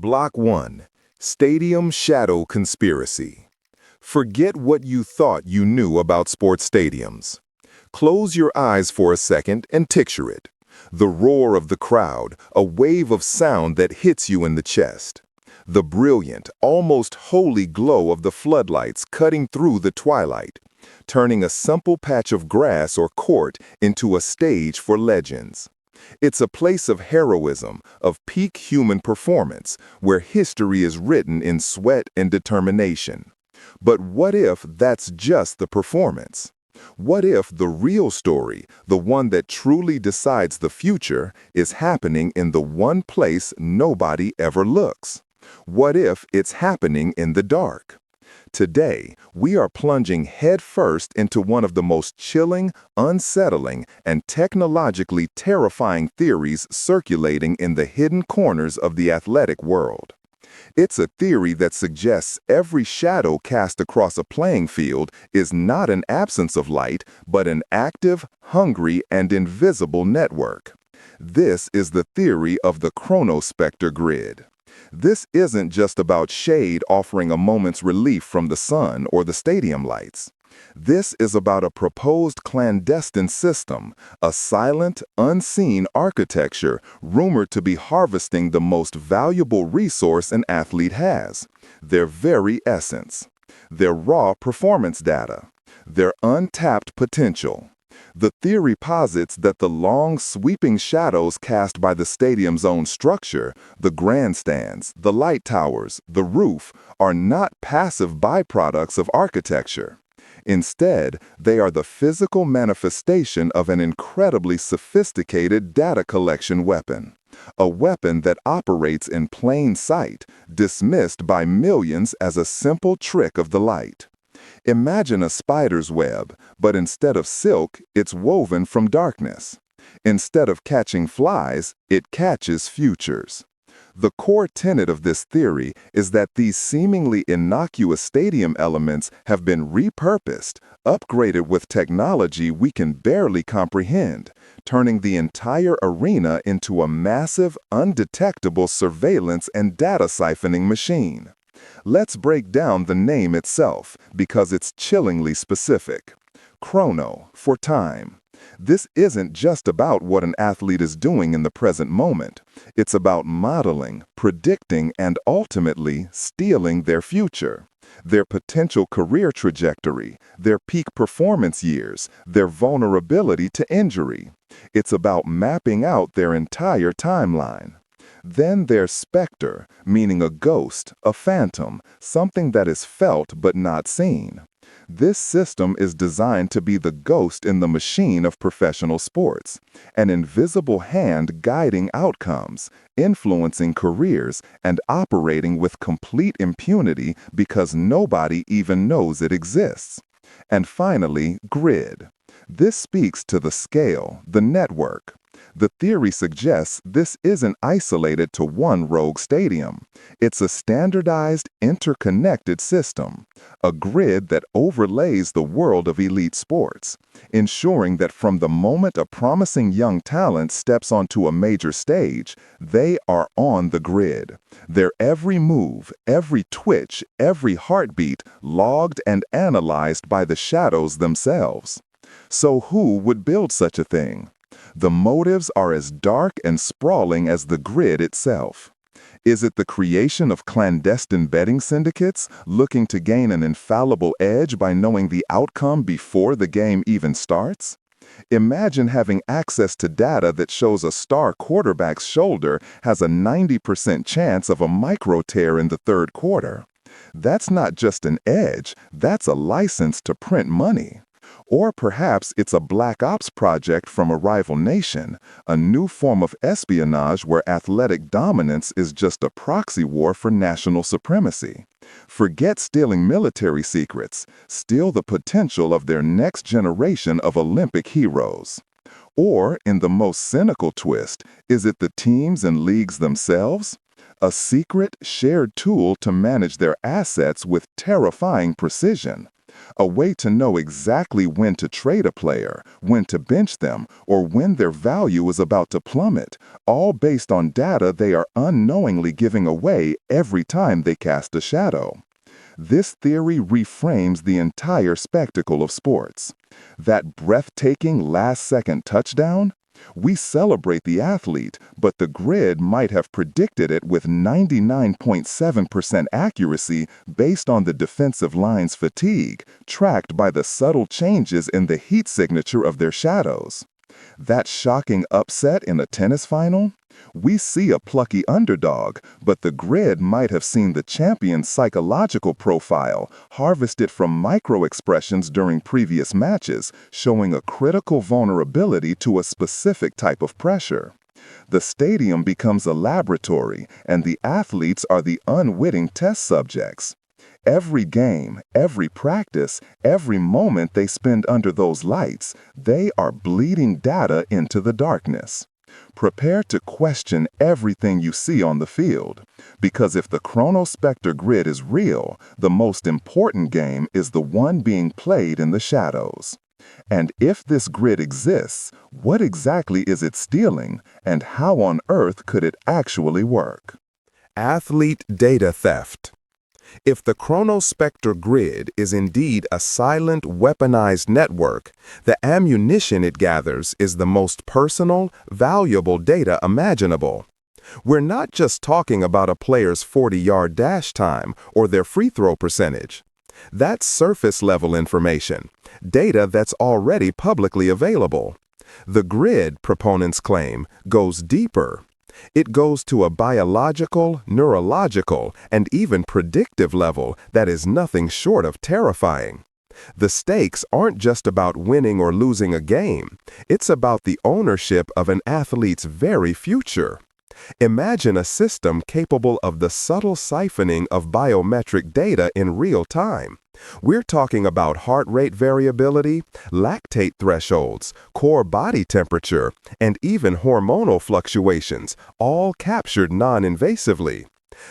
Block 1. Stadium Shadow Conspiracy. Forget what you thought you knew about sports stadiums. Close your eyes for a second and picture it. The roar of the crowd, a wave of sound that hits you in the chest. The brilliant, almost holy glow of the floodlights cutting through the twilight, turning a simple patch of grass or court into a stage for legends. It's a place of heroism, of peak human performance, where history is written in sweat and determination. But what if that's just the performance? What if the real story, the one that truly decides the future, is happening in the one place nobody ever looks? What if it's happening in the dark? Today, we are plunging headfirst into one of the most chilling, unsettling, and technologically terrifying theories circulating in the hidden corners of the athletic world. It's a theory that suggests every shadow cast across a playing field is not an absence of light, but an active, hungry, and invisible network. This is the theory of the Chronospectre Grid. This isn't just about shade offering a moment's relief from the sun or the stadium lights. This is about a proposed clandestine system, a silent, unseen architecture rumored to be harvesting the most valuable resource an athlete has, their very essence, their raw performance data, their untapped potential. The theory posits that the long, sweeping shadows cast by the stadium's own structure, the grandstands, the light towers, the roof, are not passive byproducts of architecture. Instead, they are the physical manifestation of an incredibly sophisticated data collection weapon. A weapon that operates in plain sight, dismissed by millions as a simple trick of the light. Imagine a spider's web, but instead of silk, it's woven from darkness. Instead of catching flies, it catches futures. The core tenet of this theory is that these seemingly innocuous stadium elements have been repurposed, upgraded with technology we can barely comprehend, turning the entire arena into a massive, undetectable surveillance and data siphoning machine. Let's break down the name itself, because it's chillingly specific. Chrono, for time. This isn't just about what an athlete is doing in the present moment. It's about modeling, predicting, and ultimately stealing their future. Their potential career trajectory, their peak performance years, their vulnerability to injury. It's about mapping out their entire timeline. Then there's specter, meaning a ghost, a phantom, something that is felt but not seen. This system is designed to be the ghost in the machine of professional sports, an invisible hand guiding outcomes, influencing careers, and operating with complete impunity because nobody even knows it exists. And finally, grid. This speaks to the scale, the network. The theory suggests this isn't isolated to one rogue stadium. It's a standardized, interconnected system, a grid that overlays the world of elite sports, ensuring that from the moment a promising young talent steps onto a major stage, they are on the grid. Their every move, every twitch, every heartbeat logged and analyzed by the shadows themselves. So who would build such a thing? The motives are as dark and sprawling as the grid itself. Is it the creation of clandestine betting syndicates looking to gain an infallible edge by knowing the outcome before the game even starts? Imagine having access to data that shows a star quarterback's shoulder has a 90% chance of a micro tear in the third quarter. That's not just an edge, that's a license to print money. Or perhaps it's a black ops project from a rival nation, a new form of espionage where athletic dominance is just a proxy war for national supremacy. Forget stealing military secrets, steal the potential of their next generation of Olympic heroes. Or, in the most cynical twist, is it the teams and leagues themselves? A secret, shared tool to manage their assets with terrifying precision. A way to know exactly when to trade a player, when to bench them, or when their value is about to plummet, all based on data they are unknowingly giving away every time they cast a shadow. This theory reframes the entire spectacle of sports. That breathtaking last-second touchdown? We celebrate the athlete, but the grid might have predicted it with 99.7% accuracy based on the defensive line's fatigue, tracked by the subtle changes in the heat signature of their shadows. That shocking upset in a tennis final? We see a plucky underdog, but the grid might have seen the champion's psychological profile, harvested from micro-expressions during previous matches, showing a critical vulnerability to a specific type of pressure. The stadium becomes a laboratory, and the athletes are the unwitting test subjects. Every game, every practice, every moment they spend under those lights, they are bleeding data into the darkness. Prepare to question everything you see on the field, because if the Chronospectre Grid is real, the most important game is the one being played in the shadows. And if this grid exists, what exactly is it stealing, and how on earth could it actually work? Athlete data theft. If the Chronospectre Grid is indeed a silent, weaponized network, the ammunition it gathers is the most personal, valuable data imaginable. We're not just talking about a player's 40-yard dash time or their free throw percentage. That's surface-level information, data that's already publicly available. The grid, proponents claim, goes deeper. It goes to a biological, neurological, and even predictive level that is nothing short of terrifying. The stakes aren't just about winning or losing a game. It's about the ownership of an athlete's very future. Imagine a system capable of the subtle siphoning of biometric data in real time. We're talking about heart rate variability, lactate thresholds, core body temperature, and even hormonal fluctuations, all captured non-invasively.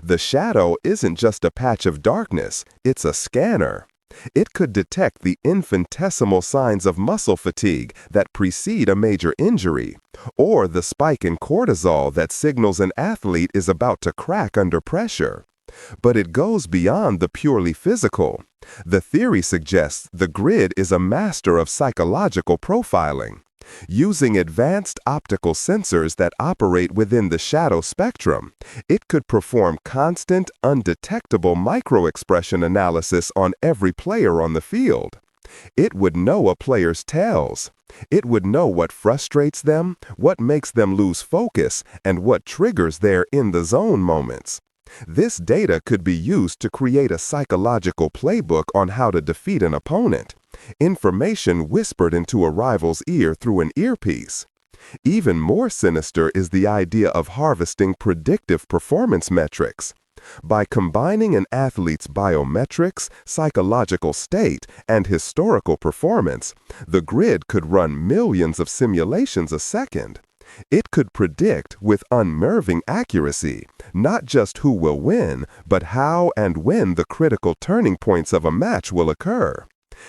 The shadow isn't just a patch of darkness, it's a scanner. It could detect the infinitesimal signs of muscle fatigue that precede a major injury, or the spike in cortisol that signals an athlete is about to crack under pressure. But it goes beyond the purely physical. The theory suggests the grid is a master of psychological profiling. Using advanced optical sensors that operate within the shadow spectrum, it could perform constant, undetectable micro-expression analysis on every player on the field. It would know a player's tells. It would know what frustrates them, what makes them lose focus, and what triggers their in-the-zone moments. This data could be used to create a psychological playbook on how to defeat an opponent. Information whispered into a rival's ear through an earpiece. Even more sinister is the idea of harvesting predictive performance metrics. By combining an athlete's biometrics, psychological state, and historical performance, the grid could run millions of simulations a second. It could predict with unnerving accuracy not just who will win, but how and when the critical turning points of a match will occur.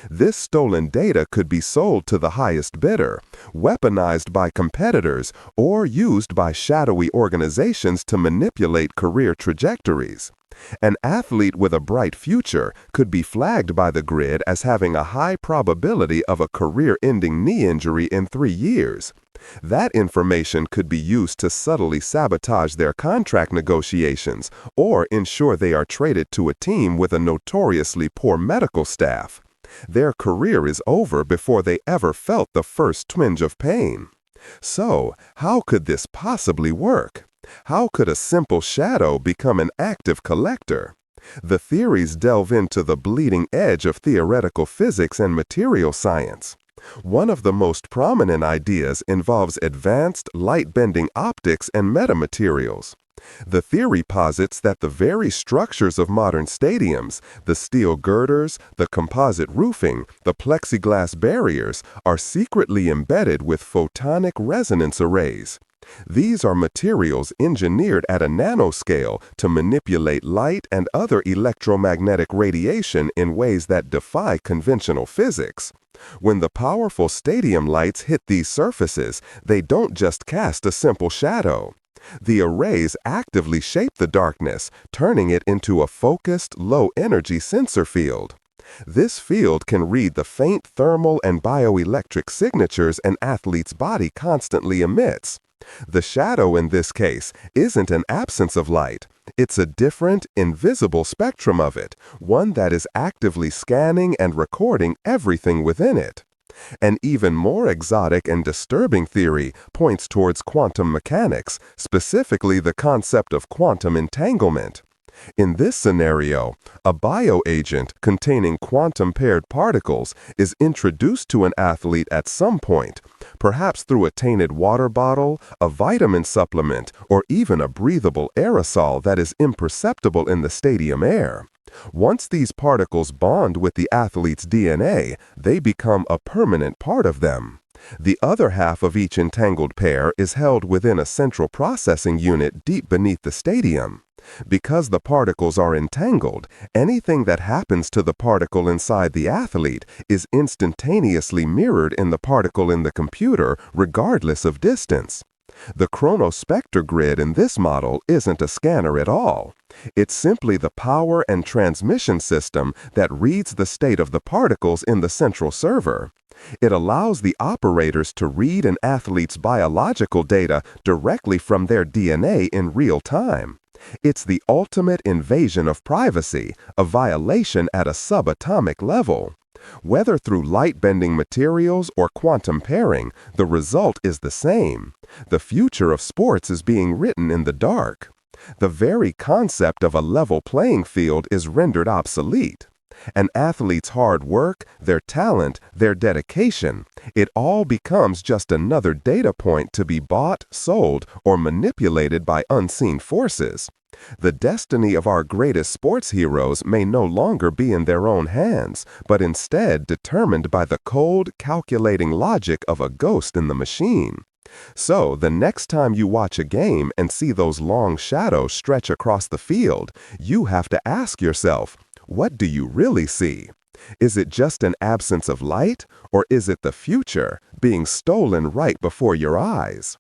This stolen data could be sold to the highest bidder, weaponized by competitors, or used by shadowy organizations to manipulate career trajectories. An athlete with a bright future could be flagged by the grid as having a high probability of a career-ending knee injury in 3 years. That information could be used to subtly sabotage their contract negotiations or ensure they are traded to a team with a notoriously poor medical staff. Their career is over before they ever felt the first twinge of pain. So, how could this possibly work? How could a simple shadow become an active collector? The theories delve into the bleeding edge of theoretical physics and material science. One of the most prominent ideas involves advanced light-bending optics and metamaterials. The theory posits that the very structures of modern stadiums, the steel girders, the composite roofing, the plexiglass barriers, are secretly embedded with photonic resonance arrays. These are materials engineered at a nanoscale to manipulate light and other electromagnetic radiation in ways that defy conventional physics. When the powerful stadium lights hit these surfaces, they don't just cast a simple shadow. The arrays actively shape the darkness, turning it into a focused, low-energy sensor field. This field can read the faint thermal and bioelectric signatures an athlete's body constantly emits. The shadow in this case isn't an absence of light. It's a different, invisible spectrum of it, one that is actively scanning and recording everything within it. An even more exotic and disturbing theory points towards quantum mechanics, specifically the concept of quantum entanglement. In this scenario, a bioagent containing quantum-paired particles is introduced to an athlete at some point, perhaps through a tainted water bottle, a vitamin supplement, or even a breathable aerosol that is imperceptible in the stadium air. Once these particles bond with the athlete's DNA, they become a permanent part of them. The other half of each entangled pair is held within a central processing unit deep beneath the stadium. Because the particles are entangled, anything that happens to the particle inside the athlete is instantaneously mirrored in the particle in the computer, regardless of distance. The Chronospectre Grid in this model isn't a scanner at all. It's simply the power and transmission system that reads the state of the particles in the central server. It allows the operators to read an athlete's biological data directly from their DNA in real time. It's the ultimate invasion of privacy, a violation at a subatomic level. Whether through light-bending materials or quantum pairing, the result is the same. The future of sports is being written in the dark. The very concept of a level playing field is rendered obsolete. An athlete's hard work, their talent, their dedication, it all becomes just another data point to be bought, sold, or manipulated by unseen forces. The destiny of our greatest sports heroes may no longer be in their own hands, but instead determined by the cold, calculating logic of a ghost in the machine. So, the next time you watch a game and see those long shadows stretch across the field, you have to ask yourself, what do you really see? Is it just an absence of light, or is it the future being stolen right before your eyes?